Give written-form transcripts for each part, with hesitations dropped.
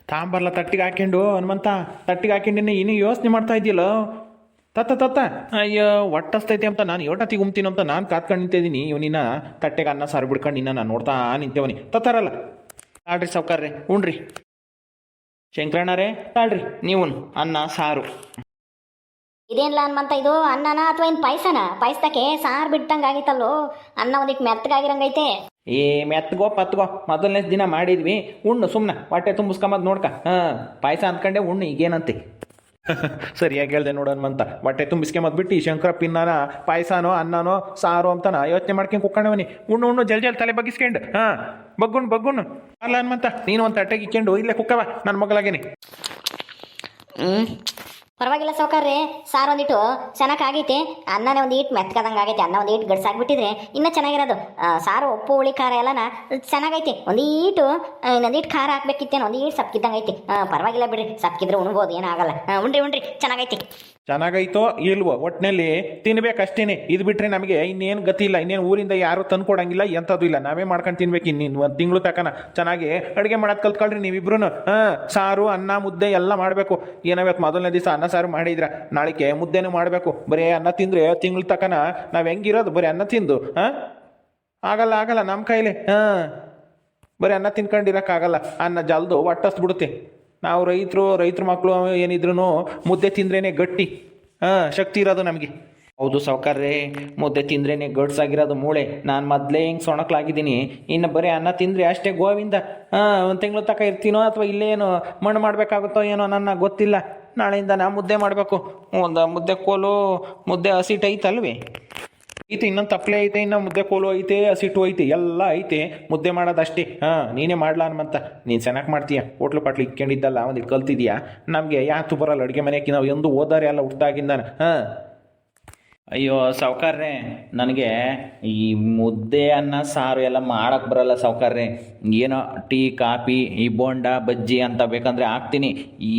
ತಾಂಬರ್ಲ ತಟ್ಟಿಗೆ ಹಾಕ್ಕೊಂಡು ಹನುಮಂತ ತಟ್ಟಿಗೆ ಹಾಕ್ಕೊಂಡಿನಿ ಇನ್ನೂ ಯೋಚನೆ ಮಾಡ್ತಾ ಇದೆಯಲ್ಲ ತತ್ತ ಅಯ್ಯೋ ಒಟ್ಟಸ್ತೈತೆ ಅಂತ ನಾನು ಯೋಟತ್ತಿಗೆ ಉಮ್ತೀನಿ ಅಂತ ನಾನು ಕಾತ್ಕೊಂಡು ನಿಂತಿದ್ದೀನಿ ಇವನಿನ್ನ ತಟ್ಟೆಗೆ ಅನ್ನ ಸಾರು ಬಿಡ್ಕೊಂಡು ನಿನ್ನ ನಾನು ನೋಡ್ತಾ ನಿಂತೇವನಿ ತತ್ತಾರಲ್ಲ ತಾಳ್ರಿ ಸಾವ್ಕಾರ್ರಿ ಉಣ್ರಿ ಶಂಕರಣ್ಣರೇ ತಾಳ್ರಿ ನೀವು ಅನ್ನ ಸಾರು ಇದೇನಿಲ್ಲ ಹನುಮಂತ ಇದು ಅನ್ನನ ಅಥವಾ ಏನು ಪಾಯಸಕ್ಕೆ ಸಾರು ಬಿಟ್ಟಂಗೆ ಆಗಿತ್ತಲ್ಲೋ ಅನ್ನ ಒಂದಿಟ್ಟು ಮೆತ್ತಗಾಗಿರಂಗೈತೆ ಏ ಮೆತ್ಗೋ ಪತ್ಗೋ ಮೊದಲನೇ ದಿನ ಮಾಡಿದ್ವಿ ಉಣ್ಣು ಸುಮ್ಮನೆ ಹೊಟ್ಟೆ ತುಂಬಿಸ್ಕೊಂಬದ್ ನೋಡ್ಕ ಪಾಯಸ ಅಂದ್ಕೊಂಡೆ ಉಣ್ಣು ಈಗೇನಂತೆ ಸರಿಯಾಗಿ ಹೇಳ್ದೆ ನೋಡು ಹನುಮಂತ ಹೊಟ್ಟೆ ತುಂಬಿಸ್ಕೊಂಬದ್ಬಿಟ್ಟು ಈ ಶಂಕರಪ್ಪಿನ್ನಾನ ಪಾಯಸನೋ ಅನ್ನನೋ ಸಾರು ಅಂತನ ಯೋಚನೆ ಮಾಡ್ಕೊಂಡು ಕುಕ್ಕಂಡವನಿ ಉಣ್ಣು ಜಲ್ ತಲೆ ಬಗ್ಗಿಸ್ಕೊಂಡು ಬಗ್ಗುಣ್ಣು ಅಲ್ಲ ಹನುಮಂತ ನೀನು ಒಂದು ತಟ್ಟೆಗೆ ಇಕ್ಕೊಂಡು ಇಲ್ಲೇ ಕುಕ್ಕವ ನನ್ನ ಮಗಳಾಗೇನಿ ಪರವಾಗಿಲ್ಲ ಸೌಕರ್ಯ ಸಾರು ಒಂದಿಟ್ಟು ಚೆನ್ನಾಗೈತೆ ಅನ್ನನೇ ಒಂದು ಈಟ್ ಮೆತ್ಕದಂಗೆ ಆಗೈತೆ ಅನ್ನ ಒಂದು ಈಟ್ ಗಡ್ಸಾಗ್ಬಿಟ್ಟಿದ್ರೆ ಇನ್ನೂ ಚೆನ್ನಾಗಿರೋದು ಸಾರು ಉಪ್ಪು ಹುಳಿ ಖಾರ ಎಲ್ಲನ ಚೆನ್ನಾಗೈತೆ ಒಂದೀಟು ಇನ್ನೊಂದೀಟು ಖಾರ ಹಾಕ್ಬೇಕಿತ್ತೇನೋ ಒಂದೀಟು ಸಪ್ಕಿದ್ದಂಗೆ ಐತಿ ಪರವಾಗಿಲ್ಲ ಬಿಡ್ರಿ ಸಪ್ಕಿದ್ರೆ ಉಣ್ಬೋದು ಏನಾಗಲ್ಲ ಉಣ್ರಿ ಚೆನ್ನಾಗೈತಿ ಚೆನ್ನಾಗೈತೋ ಇಲ್ವೋ ಒಟ್ಟಿನಲ್ಲಿ ತಿನ್ಬೇಕಷ್ಟೇನೆ ಇದು ಬಿಟ್ರೆ ನಮಗೆ ಇನ್ನೇನು ಗತಿ ಇಲ್ಲ ಇನ್ನೇನು ಊರಿಂದ ಯಾರು ತಂದ್ಕೊಡಂಗಿಲ್ಲ ಎಂಥದ್ದು ಇಲ್ಲ ನಾವೇ ಮಾಡ್ಕೊಂಡು ತಿನ್ಬೇಕು ಇನ್ನೇನು ಒಂದು ತಿಂಗಳು ತಕನ ಚೆನ್ನಾಗಿ ಅಡುಗೆ ಮಾಡೋದು ಕಲ್ತ್ಕೊಳ್ರಿ ನೀವಿಬ್ರು ಸಾರು ಅನ್ನ ಮುದ್ದೆ ಎಲ್ಲ ಮಾಡಬೇಕು ಏನಾಗಬೇಕು ಮೊದಲನೇ ದಿವಸ ಅನ್ನ ಸಾರು ಮಾಡಿದ್ರ ನಾಳಿಕೆ ಮುದ್ದೆನೂ ಮಾಡಬೇಕು ಬರೀ ಅನ್ನ ತಿಂದರೆ ತಿಂಗಳು ತಕನ ನಾವು ಹೆಂಗಿರೋದು ಬರೀ ಅನ್ನ ತಿಂದು ಆಗಲ್ಲ ನಮ್ಮ ಕೈಲಿ ಬರೀ ಅನ್ನ ತಿನ್ಕೊಂಡಿರೋಕ್ಕಾಗಲ್ಲ ಅನ್ನ ಜಲ್ದು ಒಟ್ಟಸ್ತು ಬಿಡುತ್ತೆ ನಾವು ರೈತರ ಮಕ್ಕಳು ಏನಿದ್ರು ಮುದ್ದೆ ತಿಂದ್ರೇ ಗಟ್ಟಿ ಶಕ್ತಿ ಇರೋದು ನಮಗೆ ಹೌದು ಸಾವ್ಕಾರ್ರೆ ಮುದ್ದೆ ತಿಂದ್ರೇ ಗಡ್ಸಾಗಿರೋದು ಮೂಳೆ ನಾನು ಮೊದಲೇ ಹಿಂಗೆ ಸೊಣಕ್ಲಾಗಿದ್ದೀನಿ ಇನ್ನು ಬರೀ ಅನ್ನ ತಿಂದರೆ ಅಷ್ಟೇ ಗೋವಿಂದ ಒಂದು ತಿಂಗಳು ತಕ ಇರ್ತೀನೋ ಅಥವಾ ಇಲ್ಲೇನು ಮಣ್ಣು ಮಾಡಬೇಕಾಗುತ್ತೋ ಏನೋ ನನ್ನ ಗೊತ್ತಿಲ್ಲ ನಾಳೆಯಿಂದ ನಾ ಮುದ್ದೆ ಮಾಡಬೇಕು ಒಂದು ಮುದ್ದೆ ಕೋಲು ಮುದ್ದೆ ಹಸಿಟ್ಟು ಐತಲ್ವೇ ಐತೆ ಇನ್ನೊಂದು ತಪ್ಪಲೆ ಐತೆ ಇನ್ನು ಮುದ್ದೆ ಕೋಲು ಐತೆ ಹಸಿಟ್ಟು ಐತೆ ಎಲ್ಲ ಐತೆ ಮುದ್ದೆ ಮಾಡೋದಷ್ಟೇ ನೀನೇ ಮಾಡ್ಲಾ ಹನುಮಂತ ನೀನು ಚೆನ್ನಾಗಿ ಮಾಡ್ತೀಯ ಹೋಟ್ಲು ಪಾಟ್ಲು ಇಕ್ಕೊಂಡಿದ್ದಲ್ಲ ಒಂದಿಟ್ಟು ಕಲ್ತಿದ್ಯಾ ನಮಗೆ ಯಾತು ಬರಲ್ಲ ಅಡುಗೆ ಮನೆಗೆ ನಾವು ಎಂದು ಓದಾರೆ ಎಲ್ಲ ಹುಟ್ಟಾಗಿಂದಾನ ಅಯ್ಯೋ ಸಾವ್ಕಾರ್ರೆ ನನಗೆ ಈ ಮುದ್ದೆ ಅನ್ನ ಸಾರು ಎಲ್ಲ ಮಾಡೋಕ್ಕೆ ಬರಲ್ಲ ಸಾವ್ಕಾರ್ರೆ ಏನೋ ಟೀ ಕಾಫಿ ಈ ಬೋಂಡ ಬಜ್ಜಿ ಅಂತ ಬೇಕಂದರೆ ಹಾಕ್ತೀನಿ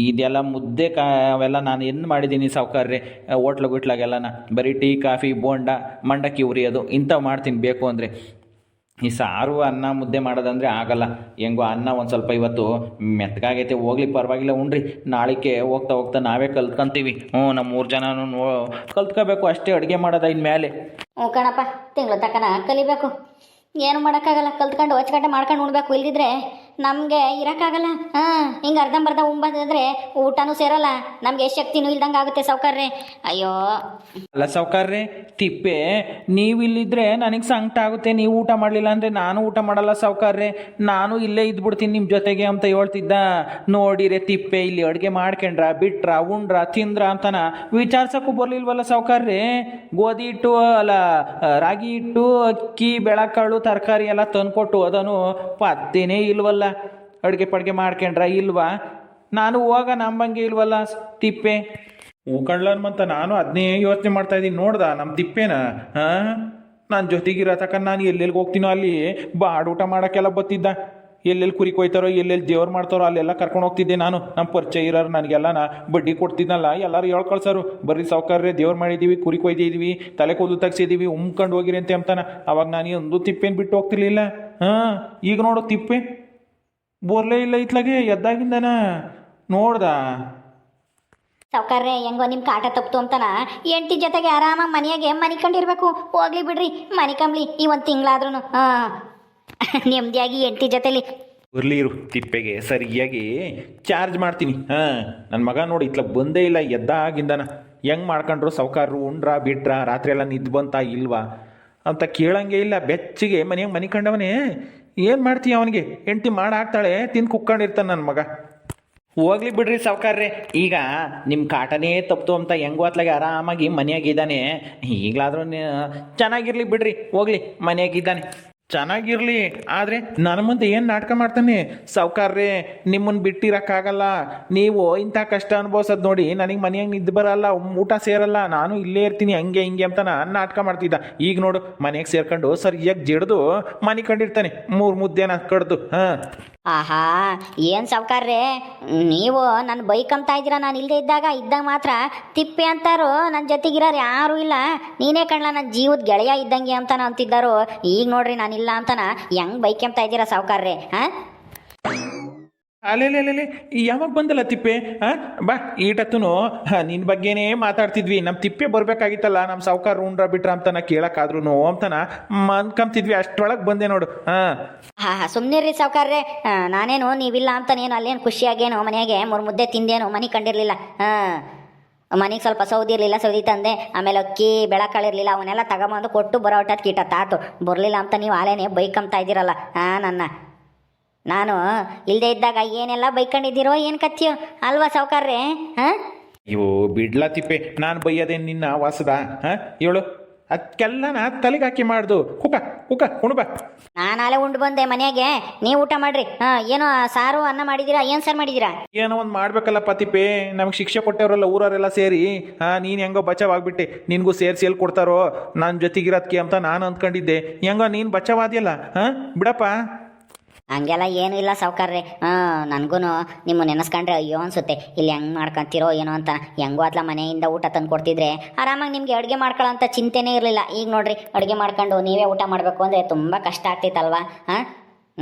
ಇದೆಲ್ಲ ಮುದ್ದೆ ಅವೆಲ್ಲ ನಾನು ಏನು ಮಾಡಿದ್ದೀನಿ ಸಾವ್ಕಾರ್ರೆ ಹೋಟ್ಲಾಗೆಲ್ಲನ ಬರೀ ಟೀ ಕಾಫಿ ಬೋಂಡ ಮಂಡಕ್ಕಿ ಉರಿಯೋದು ಇಂಥವು ಮಾಡ್ತೀನಿ ಬೇಕು ಅಂದರೆ ಈ ಸಾರು ಅನ್ನ ಮುದ್ದೆ ಮಾಡೋದಂದರೆ ಆಗಲ್ಲ ಹೆಂಗೋ ಅನ್ನ ಒಂದು ಸ್ವಲ್ಪ ಇವತ್ತು ಮೆತ್ತಗಾಗೈತೆ ಹೋಗ್ಲಿ ಪರವಾಗಿಲ್ಲ ಉಣ್ರಿ ನಾಳಿಕೆ ಹೋಗ್ತಾ ನಾವೇ ಕಲ್ತ್ಕೊಂತೀವಿ ನಮ್ಮ 3 ಜನನೂ ಕಲ್ತ್ಕೋಬೇಕು ಅಷ್ಟೇ ಅಡುಗೆ ಮಾಡೋದ ಇನ್ಮೇಲೆ ಕಣಪ್ಪ ತಿಂಗಳು ತಕ್ಕನ ಕಲಿಬೇಕು ಏನು ಮಾಡೋಕ್ಕಾಗಲ್ಲ ಕಲ್ತ್ಕೊಂಡು ಹೊಚ್ಕಟ್ಟೆ ಮಾಡ್ಕೊಂಡು ಉಣ್ಬೇಕು ಇಲ್ದಿದ್ರೆ ನಮಗೆ ಇರೋಕ್ಕಾಗಲ್ಲ ಹಿಂಗೆ ಅರ್ಧಂಬರ್ಧ ಉಂಬಂದ್ರೆ ಊಟನೂ ಸೇರಲ್ಲ ನಮಗೆ ಶಕ್ತಿನೂ ಇಲ್ದಂಗೆ ಆಗುತ್ತೆ ಸಾವ್ಕಾರ್ರೆ ಅಯ್ಯೋ ಅಲ್ಲ ಸಾವ್ಕಾರ್ರೆ ತಿಪ್ಪೆ ನೀವು ಇಲ್ಲಿದ್ರೆ ನನಗೆ ಸಂಕಟ ಆಗುತ್ತೆ ನೀವು ಊಟ ಮಾಡಲಿಲ್ಲ ಅಂದರೆ ನಾನು ಊಟ ಮಾಡಲ್ಲ ಸಾವ್ಕಾರ್ರೆ ನಾನು ಇಲ್ಲೇ ಇದ್ಬಿಡ್ತೀನಿ ನಿಮ್ಮ ಜೊತೆಗೆ ಅಂತ ಹೇಳ್ತಿದ್ದ ನೋಡಿರೆ ತಿಪ್ಪೆ ಇಲ್ಲಿ ಅಡುಗೆ ಮಾಡ್ಕೊಂಡ್ರ ಬಿಟ್ರ ಉಂಡ್ರ ತಿಂದ್ರ ಅಂತನ ವಿಚಾರ್ಸಕ್ಕೂ ಬರಲಿಲ್ವಲ್ಲ ಸಾವ್ಕಾರ್ರೆ ಗೋಧಿ ಹಿಟ್ಟು ಅಲ್ಲ ರಾಗಿ ಹಿಟ್ಟು ಅಕ್ಕಿ ಬೆಳಕಾಳು ತರಕಾರಿ ಎಲ್ಲ ತಂದ್ಕೊಟ್ಟು ಅದನ್ನು ಪತ್ತೇನೇ ಇಲ್ವಲ್ಲ ಅಡುಗೆ ಪಡ್ಗೆ ಮಾಡ್ಕೊಂಡ್ರ ಇಲ್ವಾ ನಾನು ಹೋಗ ನಂಬಂಗೆ ಇಲ್ವಲ್ಲ ತಿಪ್ಪೆ ಹೂಕಂಡ್ಲನ್ಮಂತ ನಾನು ಅದನ್ನೇ ಯೋಚನೆ ಮಾಡ್ತಾ ಇದ್ದೀನಿ ನೋಡ್ದ ನಮ್ಮ ತಿಪ್ಪೇನ ನಾನು ಜೊತೆಗಿರೋ ತಕ್ಕ ನಾನು ಎಲ್ಲೆಲ್ಲಿ ಹೋಗ್ತೀನೋ ಅಲ್ಲಿ ಬಾಡೂಟ ಮಾಡೋಕ್ಕೆಲ್ಲ ಬತ್ತಿದ್ದ ಎಲ್ಲೆಲ್ಲಿ ಕುರಿ ಕೊಯ್ತಾರೋ ಎಲ್ಲೆಲ್ಲಿ ದೇವ್ರು ಮಾಡ್ತಾರೋ ಅಲ್ಲೆಲ್ಲ ಕರ್ಕೊಂಡು ಹೋಗ್ತಿದ್ದೆ ನಾನು ನಮ್ಮ ಪರಿಚಯ ಇರೋರು ನನಗೆಲ್ಲ ಬಡ್ಡಿ ಕೊಡ್ತಿದ್ನಲ್ಲ ಎಲ್ಲರೂ ಹೇಳ್ಕೊಳ್ಸಾರು ಬರ್ರಿ ಸಾವ್ಕಾರ್ರೆ ದೇವ್ರು ಮಾಡಿದ್ದೀವಿ ಕುರಿ ಕೊಯ್ದಿದ್ದೀವಿ ತಲೆ ಕೂದಲು ತೆಗ್ಸಿದ್ದೀವಿ ಉಮ್ಕೊಂಡು ಹೋಗಿರಿ ಅಂತಾನ ಅವಾಗ ನಾನು ಒಂದು ತಿಪ್ಪೇನು ಬಿಟ್ಟು ಹೋಗ್ತಿರ್ಲಿಲ್ಲ ಈಗ ನೋಡು ತಿಪ್ಪೆ ಬೋರ್ಲೇ ಇಲ್ಲ ಇತ್ಲಾಗೆ ಎದ್ದಾಗಿಂದನ ನೋಡ್ದ ಸಾವ್ಕಾರ್ರೆ ಹೆಂಗೋ ನಿಮ್ಮ ಕಾಟ ತಪ್ಪಿತು ಅಂತನ ಹೆಂಡತಿ ಜೊತೆಗೆ ಆರಾಮಾಗಿ ಮನೆಯಾಗೆ ಮನಿಕೊಂಡಿರ್ಬೇಕು ಹೋಗ್ಲಿ ಬಿಡ್ರಿ ಮನಿಕಂಬ್ಲಿ ಈ ಒಂದು ತಿಂಗಳಾದ್ರೂ ನೆಮ್ಮದಿಯಾಗಿ ಹೆಂಡತಿ ಜೊತೆಲಿ ಬರ್ಲಿ ಇರು ತಿಪ್ಪೆಗೆ ಸರಿಯಾಗಿ ಚಾರ್ಜ್ ಮಾಡ್ತೀನಿ ನನ್ನ ಮಗ ನೋಡಿ ಇತ್ಲ ಬಂದೇ ಇಲ್ಲ ಎದ್ದಾಗಿಂದನ ಹೆಂಗೆ ಮಾಡ್ಕೊಂಡ್ರು ಸಾವ್ಕಾರರು ಉಂಡ್ರ ಬಿಟ್ರ ರಾತ್ರಿ ಎಲ್ಲ ನಿದ್ದು ಬಂತ ಇಲ್ವಾ ಅಂತ ಕೇಳಂಗೆ ಇಲ್ಲ ಬೆಚ್ಚಿಗೆ ಮನೆಯಾಗ ಮನಿಕೊಂಡವನೇ ಏನು ಮಾಡ್ತೀಯ ಅವನಿಗೆ ಹೆಂಡತಿ ಮಾಡಾಕ್ತಾಳೆ ತಿಂದು ಕುಕ್ಕೊಂಡಿರ್ತಾನೆ ನನ್ನ ಮಗ ಹೋಗ್ಲಿ ಬಿಡ್ರಿ ಸಾವ್ಕಾರ್ರೆ ಈಗ ನಿಮ್ಮ ಕಾಟನೇ ತಪ್ತು ಅಂತ ಹೆಂಗೋ ಅತ್ಲಾಗೆ ಆರಾಮಾಗಿ ಮನೆಯಾಗಿದ್ದಾನೆ ಈಗಲಾದ್ರೂ ಚೆನ್ನಾಗಿರ್ಲಿ ಬಿಡ್ರಿ ಹೋಗ್ಲಿ ಮನೆಯಾಗಿದ್ದಾನೆ ಚೆನ್ನಾಗಿರ್ಲಿ ಆದರೆ ನನ್ನ ಮುಂದೆ ಏನು ನಾಟಕ ಮಾಡ್ತಾನೆ ಸಾವ್ಕಾರ್ರೆ ನಿಮ್ಮನ್ನು ಬಿಟ್ಟಿರೋಕ್ಕಾಗಲ್ಲ ನೀವು ಇಂಥ ಕಷ್ಟ ಅನುಭವಿಸೋದು ನೋಡಿ ನನಗೆ ಮನೆಯಾಗ ನಿದ್ದು ಬರಲ್ಲ ಊಟ ಸೇರಲ್ಲ ನಾನು ಇಲ್ಲೇ ಇರ್ತೀನಿ ಹಂಗೆ ಹಿಂಗೆ ಅಂತ ನಾನು ನಾಟಕ ಮಾಡ್ತಿದ್ದ ಈಗ ನೋಡು ಮನೆಗೆ ಸೇರ್ಕೊಂಡು ಸರಿಯಾಗಿ ಜಿಡ್ದು ಮನೆ ಕಂಡಿರ್ತಾನೆ 3 ಮುದ್ದೆನ ಕಡ್ದು ಆಹಾ ಏನು ಸಾವ್ಕಾರ್ರೆ ನೀವು ನನ್ನ ಬೈಕಂತ ಇದ್ದೀರಾ ನಾನು ಇಲ್ಲದೆ ಇದ್ದಾಗ ಮಾತ್ರ ತಿಪ್ಪೆ ಅಂತಾರೋ ನನ್ನ ಜೊತೆಗಿರೋರು ಯಾರೂ ಇಲ್ಲ ನೀನೇ ಕಣ್ಲ ನನ್ನ ಜೀವದ ಗೆಳೆಯ ಇದ್ದಂಗೆ ಅಂತಾನ ಅಂತಿದ್ದಾರೋ ಈಗ ನೋಡ್ರಿ ನಾನಿಲ್ಲ ಅಂತಾನ ಹೆಂಗೆ ಬೈಕ್ ಅಂತ ಇದ್ದೀರಾ ಸಾವ್ಕಾರ್ರೆ ಅಲೆಲೆಲೆಲೆ ಯಾವಾಗ ಬಂದಲ್ಲ ತಿಪ್ಪೆ ಹಾಂ ಬಾ ಈಟತ್ತೂ ನಿನ್ನ ಬಗ್ಗೆನೇ ಮಾತಾಡ್ತಿದ್ವಿ. ನಮ್ಮ ತಿಪ್ಪೆ ಬರಬೇಕಾಗಿತ್ತಲ್ಲ, ನಮ್ಮ ಸಾವುಕಾರ ಉಂಡ್ರ ಬಿಟ್ರ ಅಂತನ ಕೇಳೋಕ್ಕಾದ್ರೂ ಅಂತನ ಅನ್ಕೊಂತಿದ್ವಿ. ಅಷ್ಟರೊಳಗೆ ಬಂದೆ ನೋಡು. ಹಾಂ ಹಾ ಹಾ ಸುಮ್ಮನಿರ್ರಿ ಸಾವುಕಾರ್ರೆ. ನಾನೇನು ನೀವಿಲ್ಲ ಅಂತಾನೇನು ಅಲ್ಲೇನು ಖುಷಿಯಾಗೇನು ಮನೆಯಾಗೆ ಮೂರು ಮುದ್ದೆ ತಿಂದೇನು ಮನೆ ಕಂಡಿರಲಿಲ್ಲ. ಮನೆಗೆ ಸ್ವಲ್ಪ ಸೌದಿ ಇರಲಿಲ್ಲ, ಸೌದಿ ತಂದೆ. ಆಮೇಲೆ ಅಕ್ಕಿ ಬೆಳಕಾಳಿರಲಿಲ್ಲ, ಅವನ್ನೆಲ್ಲ ತಗೊಂಬಂದು ಕೊಟ್ಟು ಬರೋ ಹೊಟ್ಟದ ಕೀಟ ತಾತು ಬರಲಿಲ್ಲ ಅಂತ ನೀವು ಆಲೇನೆ ಬೈಕಂತ ಇದ್ದೀರಲ್ಲ ನನ್ನ. ನಾನು ಇಲ್ಲದೆ ಇದ್ದಾಗ ಏನೆಲ್ಲ ಬೈಕೊಂಡಿದ್ದೀರೋ ಏನು ಕತ್ತಿಯೋ ಅಲ್ವಾ ಸಾವುಕಾರ್ರೆ? ಹಾಂ ಅಯ್ಯೋ ಬಿಡ್ಲಾ ತಿಪ್ಪೆ, ನಾನು ಬೈಯೋದೇ ನಿನ್ನ ವಾಸದ? ಹಾಂ ಹೇಳು, ಅದಕ್ಕೆಲ್ಲ ತಲೆಗೆ ಹಾಕಿ ಮಾಡ್ದು. ಕುಕ ಕುಕ ಕುಣಬ. ನಾನು ಅಲ್ಲೇ ಉಂಡು ಬಂದೆ ಮನೆಯಾಗೆ, ನೀವು ಊಟ ಮಾಡ್ರಿ. ಏನೋ ಸಾರು ಅನ್ನ ಮಾಡಿದ್ದೀರಾ? ಏನು ಸಾರು ಮಾಡಿದ್ದೀರಾ? ಏನೋ ಒಂದು ಮಾಡ್ಬೇಕಲ್ಲಪ್ಪ ತಿಪ್ಪೆ, ನಮ್ಗೆ ಶಿಕ್ಷೆ ಕೊಟ್ಟವರೆಲ್ಲ ಊರವರೆಲ್ಲ ಸೇರಿ ನೀನು ಹೆಂಗೋ ಬಚಾವಾಗ್ಬಿಟ್ಟೆ. ನಿನಗೂ ಸೇರಿಸಿ ಎಲ್ಲಿ ಕೊಡ್ತಾರೋ ನನ್ನ ಜೊತೆಗಿರೋದಕ್ಕೆ ಅಂತ ನಾನು ಅಂದ್ಕೊಂಡಿದ್ದೆ. ಹೆಂಗೋ ನೀನು ಬಚಾವಾದಿಯಲ್ಲ. ಹಾಂ ಬಿಡಪ್ಪ. ಹಂಗೆಲ್ಲ ಏನೂ ಇಲ್ಲ ಸಾವುಕಾರ್ರೆ. ನನಗೂ ನಿಮ್ಮ ನೆನೆಸ್ಕೊಂಡ್ರೆ ಅಯ್ಯೋ ಅನ್ಸುತ್ತೆ. ಇಲ್ಲಿ ಹೆಂಗೆ ಮಾಡ್ಕೊಂತೀರೋ ಏನೋ ಅಂತ. ಹೆಂಗೋ ಅತ್ಲ ಮನೆಯಿಂದ ಊಟ ತಂದು ಕೊಡ್ತಿದ್ರೆ ಆರಾಮಾಗಿ ನಿಮಗೆ ಅಡುಗೆ ಮಾಡ್ಕೊಳ್ಳೋಂಥ ಚಿಂತೆನೇ ಇರಲಿಲ್ಲ. ಈಗ ನೋಡ್ರಿ, ಅಡುಗೆ ಮಾಡ್ಕೊಂಡು ನೀವೇ ಊಟ ಮಾಡಬೇಕು ಅಂದರೆ ತುಂಬ ಕಷ್ಟ ಆಗ್ತೈತಲ್ವಾ?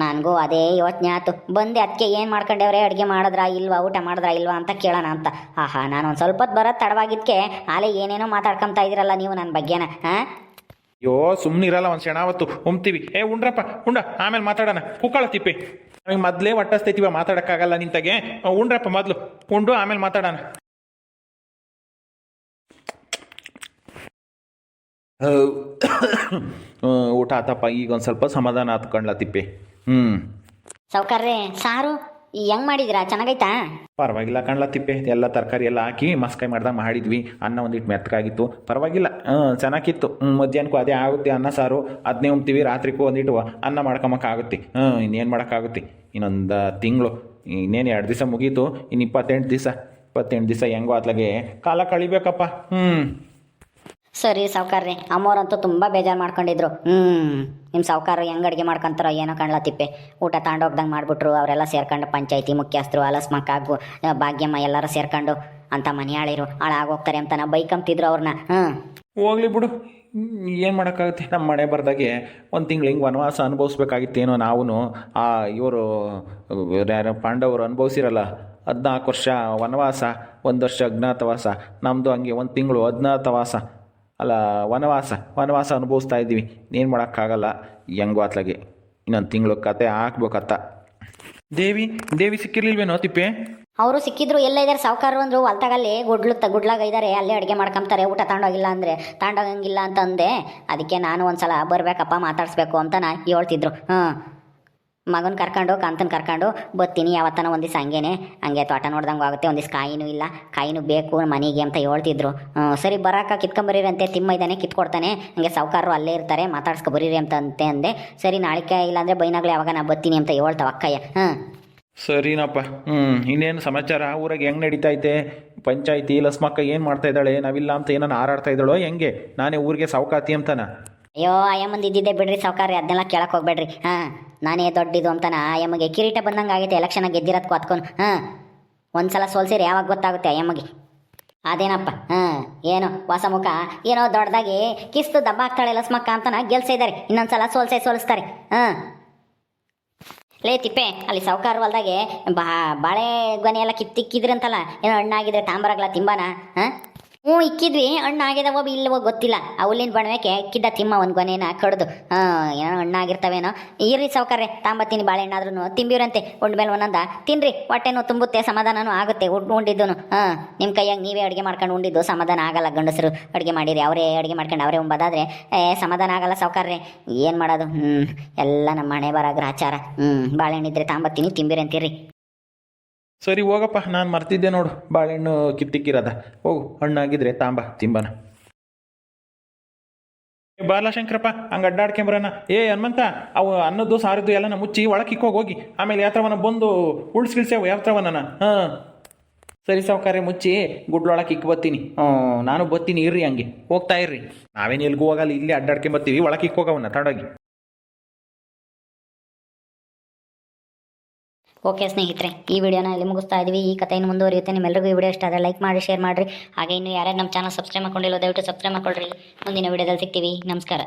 ನನಗೂ ಅದೇ ಯೋಚನೆ ಆಯ್ತು. ಬಂದೆ ಅದಕ್ಕೆ ಏನು ಮಾಡ್ಕೊಂಡವ್ರೆ, ಅಡುಗೆ ಮಾಡಿದ್ರಾ ಇಲ್ವಾ, ಊಟ ಮಾಡಿದ್ರಾ ಇಲ್ವಾ ಅಂತ ಕೇಳೋಣ ಅಂತ. ಆಹಾ, ನಾನು ಒಂದು ಸ್ವಲ್ಪ ಹೊತ್ತು ಬರೋದು ತಡವಾಗಿದ್ದಕ್ಕೆ ಆಲೇ ಏನೇನೋ ಮಾತಾಡ್ಕೊತಾ ಇದ್ದೀರಲ್ಲ ನೀವು ನನ್ನ ಬಗ್ಗೆನ. ಅಯ್ಯೋ ಸುಮ್ಮನಿರಲ್ಲ, ಒಂದು ಕ್ಷಣಾವತ್ತು ಉಮ್ತೀವಿ. ಉಂಡ್ರಪ್ಪ ಉಂಡ, ಆಮೇಲೆ ಮಾತಾಡೋಣ. ಕುಕ್ಕಳ ತಿಪ್ಪೆ, ನಮಗೆ ಮೊದಲೇ ಹೊಟ್ಟಸ್ತೈತಿವ, ಮಾತಾಡೋಕ್ಕಾಗಲ್ಲ ನಿಂತಾಗೆ. ಉಂಡ್ರಪ್ಪ ಮೊದಲು, ಉಂಡು ಆಮೇಲೆ ಮಾತಾಡೋಣ. ಊಟ ಆತಪ್ಪ, ಈಗ ಒಂದು ಸ್ವಲ್ಪ ಸಮಾಧಾನ ಆತ್ಕೊಂಡ್ಲ ತಿಪ್ಪೆ. ಸಾವುಕಾರ್ರೆ, ಸಾರು ಹೆಂಗೆ ಮಾಡಿದಿರಾ? ಚೆನ್ನಾಗೈತಾ? ಪರವಾಗಿಲ್ಲ ಕಣ್ಲ ತಿಪ್ಪೆ, ಎಲ್ಲ ತರಕಾರಿ ಎಲ್ಲ ಹಾಕಿ ಮಸ್ಕಾಯಿ ಮಾಡ್ದಂಗೆ ಮಾಡಿದ್ವಿ. ಅನ್ನ ಒಂದಿಟ್ಟು ಮೆತ್ತಗಾಗಿತ್ತು, ಪರವಾಗಿಲ್ಲ. ಚೆನ್ನಾಗಿತ್ತು. ಮಧ್ಯಾಹ್ನಕ್ಕೂ ಅದೇ ಆಗುತ್ತೆ, ಅನ್ನ ಸಾರು ಅದನ್ನೇ ಉಣ್ತೀವಿ. ರಾತ್ರಿಗೂ ಒಂದಿಟ್ಟು ಅನ್ನ ಮಾಡ್ಕೊಂಬಕ್ಕಾಗುತ್ತೆ. ಇನ್ನೇನು ಮಾಡೋಕ್ಕಾಗುತ್ತೆ. ಇನ್ನೊಂದು ತಿಂಗಳು, ಇನ್ನೇನು 2 ದಿವಸ ಮುಗೀತು. ಇನ್ನು 28 ದಿವಸ ಹೆಂಗೋ ಅತ್ಲಾಗೆ ಕಾಲ ಕಳಿಬೇಕಪ್ಪ. ಸರಿ ಸಾವುಕಾರ್ರೆ. ಅಮ್ಮೋರಂತೂ ತುಂಬ ಬೇಜಾರು ಮಾಡ್ಕೊಂಡಿದ್ರು. ನಿಮ್ಮ ಸಾವುಕಾರ ಹೆಂಗೆ ಅಡುಗೆ ಮಾಡ್ಕೊಂತಾರೋ ಏನೋ ಕಾಣ್ಲ ತಿಪ್ಪೆ. ಊಟ ತಗೊಂಡೋಗ್ದಂಗೆ ಮಾಡಿಬಿಟ್ರು. ಅವರೆಲ್ಲ ಸೇರ್ಕೊಂಡು ಪಂಚಾಯತಿ ಮುಖ್ಯಸ್ಥರು, ಅಲಸ್ಮಕ್ಕಾಗು, ಭಾಗ್ಯಮ್ಮ ಎಲ್ಲರೂ ಸೇರ್ಕೊಂಡು ಅಂತ ಮನೆ ಹಾಳಿರು ಹಾಳಾಗೋಗ್ತಾರೆ ಅಂತ ನಾವು ಬೈಕಂತಿದ್ರು ಅವ್ರನ್ನ. ಹೋಗ್ಲಿ ಬಿಡು, ಏನು ಮಾಡೋಕ್ಕಾಗುತ್ತೆ. ನಮ್ಮ ಮನೆ ಬರ್ದಾಗೆ ಒಂದು ತಿಂಗಳು ಹಿಂಗೆ ವನವಾಸ ಅನುಭವಿಸ್ಬೇಕಾಗಿತ್ತೇನೋ ನಾವು. ಇವರು ಯಾರು ಪಾಂಡವರು ಅನುಭವಿಸಿರಲ್ಲ 14 ವರ್ಷ ವನವಾಸ, 1 ವರ್ಷ ಅಜ್ಞಾತವಾಸ. ನಮ್ಮದು ಹಂಗೆ 1 ತಿಂಗಳು ಅಜ್ಞಾತವಾಸ ಅಲ್ಲ ವನವಾಸ ಅನುಭವಿಸ್ತಾ ಇದ್ದೀವಿ. ಏನು ಮಾಡೋಕ್ಕಾಗಲ್ಲ. ಹೆಂಗೋ ಅತ್ಲಾಗೆ ಇನ್ನೊಂದು ತಿಂಗಳು ಕತೆ ಹಾಕ್ಬೇಕತ್ತ. ದೇವಿ ಸಿಕ್ಕಿರ್ಲಿಲ್ವೇನೋ ತಿಪ್ಪೆ? ಅವರು ಸಿಕ್ಕಿದ್ರು. ಎಲ್ಲ ಇದ್ದಾರೆ ಸಾವುಕಾರರು ಅಂದರು. ಹೊಲ್ತಾಗಲ್ಲಿ ಗುಡ್ಲಾಗ ಇದ್ದಾರೆ, ಅಲ್ಲೇ ಅಡುಗೆ ಮಾಡ್ಕೊಂತಾರೆ. ಊಟ ತಗೊಂಡೋಗಿಲ್ಲ ಅಂದರೆ ತಗೊಂಡೋಗಂಗಿಲ್ಲ ಅಂತಂದೆ. ಅದಕ್ಕೆ ನಾನು ಒಂದು ಸಲ ಬರಬೇಕಪ್ಪ, ಮಾತಾಡಿಸ್ಬೇಕು ಅಂತ ಹೇಳ್ತಿದ್ರು. ಮಗನ ಕರ್ಕೊಂಡು ಕಾಂತನ ಕರ್ಕೊಂಡು ಬತ್ತೀನಿ ಯಾವತ್ತನ ಒಂದು ದಿವಸ. ಹಂಗೆ ತೋಟ ನೋಡ್ದಂಗೆ ಆಗುತ್ತೆ. ಒಂದು ದಿವಸ ಕಾಯಿನೂ ಬೇಕು ಮನೆಗೆ ಅಂತ ಹೇಳ್ತಿದ್ರು. ಸರಿ ಬರಾಕ ಕಿತ್ಕೊಂಬರೀರಿ ಅಂತೆ. ತಿಮ್ಮ ಇದ್ದಾನೆ, ಕಿತ್ಕೊಡ್ತಾನೆ. ಹಂಗೆ ಸಾವುಕಾರರು ಅಲ್ಲೇ ಇರ್ತಾರೆ, ಮಾತಾಡ್ಸ್ಕೊ ಬರೀರಿ ಅಂತ ಅಂದೆ. ಸರಿ ನಾಳಿಕೆ ಇಲ್ಲಾಂದರೆ ಬೈನಾಗ್ಲೇ ಯಾವಾಗ ನಾ ಬತ್ತೀನಿ ಅಂತ ಹೇಳ್ತಾವ ಅಕ್ಕಯ್ಯ. ಸರಿನಪ್ಪ. ಇನ್ನೇನು ಸಮಾಚಾರ? ಊರಾಗ ಹೆಂಗೆ ನಡೀತೈತೆ? ಪಂಚಾಯತಿ ಲಸ್ಮಕ್ಕ ಏನು ಮಾಡ್ತಾ ಇದ್ದಾಳೆ? ನಾವಿಲ್ಲ ಅಂತ ಏನೋ ಹಾರಾಡ್ತಾ ಇದ್ದಾಳೋ ಹೆಂಗೆ? ನಾನೇ ಊರಿಗೆ ಸಾವುಕಾತಿ ಅಂತಾನ? ಅಯ್ಯೋ ಅಯ್ಯಮ್ಮಂದು ಇದ್ದಿದ್ದೆ ಬಿಡ್ರಿ ಸಾವುಕಾರ್ರಿ, ಅದನ್ನೆಲ್ಲ ಕೇಳಕ್ಕೆ ಹೋಗ್ಬೇಡ್ರಿ. ನಾನೇ ದೊಡ್ಡದು ಅಂತಾನ ಅಯ್ಯಮ್ಮಗೆ ಕಿರೀಟ ಬಂದಂಗೆ ಆಗೈತೆ. ಎಲೆಕ್ಷನಾಗ ಗೆದ್ದಿರೋದಕ್ಕೂ ಹತ್ಕೊಂಡು ಒಂದು ಸಲ ಸೋಲ್ಸಿರಿ ಯಾವಾಗ ಗೊತ್ತಾಗುತ್ತೆ ಅಯ್ಯಮ್ಮಗೆ. ಅದೇನಪ್ಪ ಏನೋ ಹೊಸ ಮುಖ ಏನೋ ದೊಡ್ಡದಾಗಿ ಕಿಸ್ತು ದಬ್ಬ ಆಗ್ತಾಳೆ ಲಸ್ಮಕ್ಕ ಅಂತಾನ ಗೆಲ್ಸಿದ್ದಾರೆ. ಇನ್ನೊಂದು ಸಲ ಸೋಲಿಸ್ತಾರೆ. ಲೇ ತಿಪ್ಪೆ, ಅಲ್ಲಿ ಸಾವುಕಾರ ಹೊಲ್ದಾಗೆ ಬಾಳೆ ಗೊನೆ ಎಲ್ಲ ಕಿತ್ತಿಕ್ಕಿದ್ರಂತಲ್ಲ, ಏನೋ ಹಣ್ಣಾಗಿದ್ರೆ ತಾಂಬರಾಗ್ಲ ತಿಂಬಾನ? ಇಕ್ಕಿದ್ವಿ, ಹಣ್ಣು ಆಗಿದಾವೋ ಇಲ್ಲವೋ ಗೊತ್ತಿಲ್ಲ. ಆ ಹುಲ್ಲಿನ ಬಣವೆಕ್ಕೆ ಕಿದ್ದ ತಿಮ್ಮ ಒಂದು ಗೊನೆನ ಕಡ್ದು ಏನೋ ಹಣ್ಣಾಗಿರ್ತವೇನೋ. ಇರ್ರಿ ಸಾವುಕಾರ್ರೆ, ತಾಂಬತ್ತೀನಿ ಬಾಳೆಹಣ್ಣಾದ್ರೂ ತಿಂಬಿರಂತೆ. ಉಂಡ್ಮೇಲೆ ಒಂದೊಂದ ತಿನ್ರಿ, ಹೊಟ್ಟೆನೂ ತುಂಬುತ್ತೆ, ಸಮಾಧಾನನೂ ಆಗುತ್ತೆ. ಉಂಡಿದ್ದು ನಿಮ್ಮ ಕೈಯಾಗ ನೀವೇ ಅಡುಗೆ ಮಾಡ್ಕೊಂಡು ಉಂಡಿದ್ದು ಸಮಾಧಾನ ಆಗಲ್ಲ. ಗಂಡಸರು ಅಡುಗೆ ಮಾಡಿರಿ, ಅವರೇ ಅಡುಗೆ ಮಾಡ್ಕೊಂಡು ಅವರೇ ಉಂಬೋದಾದ್ರೆ ಸಮಾಧಾನ ಆಗಲ್ಲ ಸಾವುಕಾರ್ರೆ. ಏನು ಮಾಡೋದು? ಎಲ್ಲ ನಮ್ಮ ಮನೆ ಬರೋ ಗ್ರಾಚಾರ. ಬಾಳೆಹಣ್ಣಿದ್ರೆ ತಾಂಬತ್ತೀನಿ, ತಿಂಬಿರಿ ಅಂತೀರಿ. ಸರಿ ಹೋಗಪ್ಪ, ನಾನು ಮರ್ತಿದ್ದೆ ನೋಡು, ಬಾಳೆಹಣ್ಣು ಕಿತ್ತಿಕ್ಕಿರದ. ಹೋಗು, ಹಣ್ಣಾಗಿದ್ರೆ ತಾಂಬ ತಿಂಬನ. ಬಾಲ ಶಂಕರಪ್ಪ, ಹಂಗೆ ಅಡ್ಡಾಡ್ಕೊಂಬರನ. ಹನುಮಂತ, ಅವು ಅನ್ನದ್ದು ಸಾರಿದ್ದು ಎಲ್ಲನ ಮುಚ್ಚಿ ಒಳಕ್ಕೆ ಹೋಗಿ. ಆಮೇಲೆ ಯಾತ್ರವನ ಬಂದು ಉಳ್ಸ್ಕಿಳ್ಸೇವು ಯಾತ್ರವನ. ಸರಿ ಸಾವುಕಾರ್ರೆ, ಮುಚ್ಚಿ ಗುಡ್ಲೊಳಕ್ಕೆ ಬರ್ತೀನಿ. ನಾನು ಬರ್ತೀನಿ, ಇರ್ರಿ ಹಂಗೆ ಹೋಗ್ತಾ ಇರ್ರಿ. ನಾವೇನು ಎಲ್ಗೂ ಹೋಗಲ್ಲ, ಇಲ್ಲಿ ಅಡ್ಡಾಡ್ಕೊಂಬರ್ತೀವಿ. ಒಳಕ್ಕೆ ಹೋಗವನ್ನ ತಡೋಗಿ. ಓಕೆ ಸ್ನೇಹಿತರೆ, ಈ ವಿಡಿಯೋನ ಇಲ್ಲಿ ಮುಗಿಸ್ತಾ ಇದ್ದೀವಿ. ಈ ಕಥೆಯನ್ನು ಮುಂದುವರಿಯುತ್ತೆ. ನಿಮ್ಮೆಲ್ಲರಿಗೂ ಈ ವಿಡಿಯೋ ಇಷ್ಟ ಆದರೆ ಲೈಕ್ ಮಾಡಿ, ಶೇರ್ ಮಾಡಿರಿ. ಹಾಗೆ ಇನ್ನು ಯಾರ್ಯಾರು ನಮ್ಮ ಚಾನಲ್ ಸಬ್ಸ್ಕ್ರೈಬ್ ಮಾಡ್ಕೊಂಡಿಲ್ಲ ದಯವಿಟ್ಟು ಸಬ್ಸ್ಕ್ರೈಬ್ ಮಾಡ್ಕೊಳ್ರಿ. ಮುಂದಿನ ವಿಡಿಯೋದಲ್ಲಿ ಸಿಗ್ತೀವಿ. ನಮಸ್ಕಾರ.